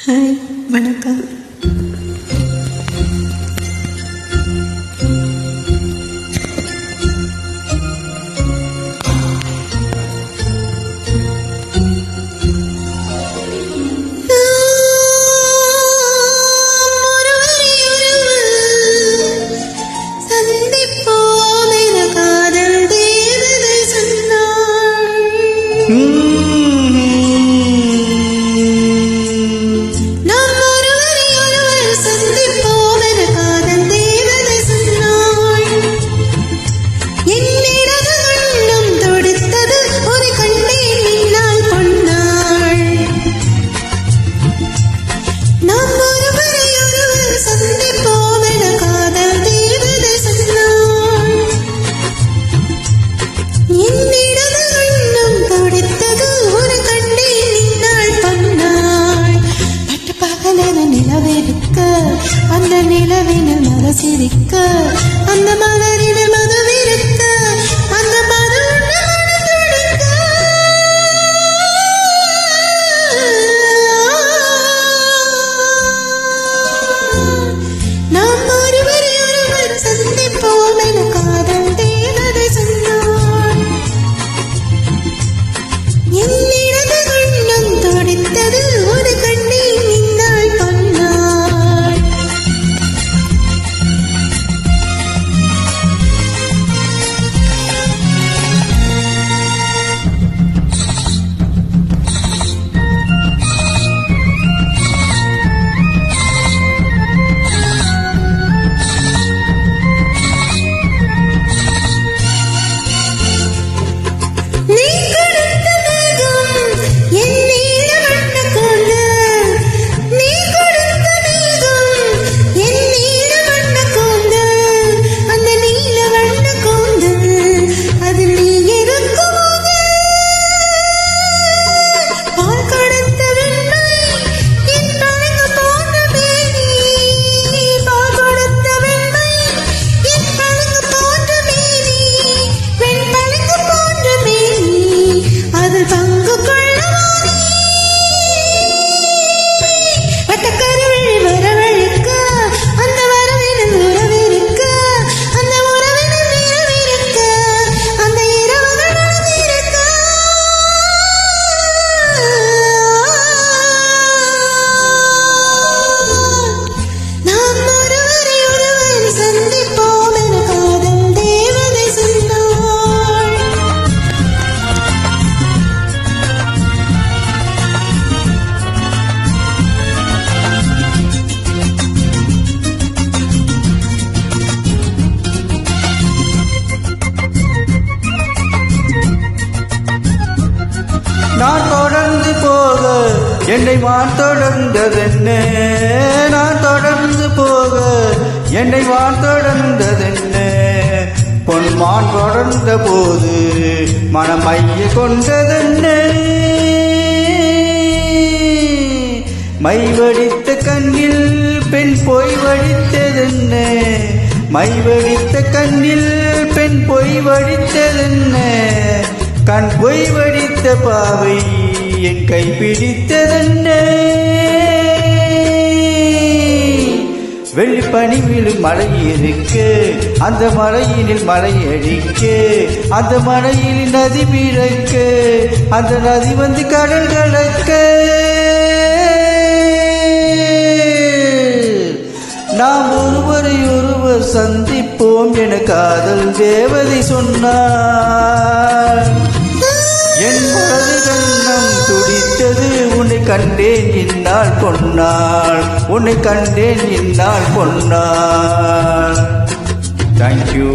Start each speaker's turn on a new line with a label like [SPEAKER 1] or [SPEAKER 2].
[SPEAKER 1] Hi, வணக்கம்.
[SPEAKER 2] அந்த நிலவினில் மனசிரிக்க அந்த மலரினில் மதுவிருக்க அந்த நாம் ஒருவர் ஒருவர் சந்திப்போம் என காதல் தேவதை சொன்னாள். என்னிடது கண்ணம் துடித்தது ஒரு கண்ணீர் நின்றாள் பொன்னாள்.
[SPEAKER 3] நான் தொடர்ந்து போக என்னை வான் தொடர்ந்ததென்ன, நான் தொடர்ந்து போக என்னை வான் தொடர்ந்ததென்ன, பொன்மான் தொடர்ந்த போது மனமைய கொண்டதென்ன, மை வடித்த கண்ணில் பெண் பொய் வடித்ததென்ன, மை வடித்த கண்ணில் பெண் பொய் வடித்ததென்ன, கண் பொய் வடித்த பாவை என் கை பிடித்ததென்ன, வெள்ளிப்பனி விழும் மழை இருக்க அந்த மழையினில் மழை அடிக்க, அந்த மழையில் நதி பிறக்க அந்த நதி வந்து கடல் கலக்க, நாம் ஒருவரை ஒருவர் சந்திப்போம் என காதல் தேவதை சொன்னார். என் மனது கண்ணம் துடித்தது உன்னை கண்டேன் இந்நாள் பொன்னாள், உன்னை கண்டேன் இந்நாள் பொன்னாள். தேங்க்யூ.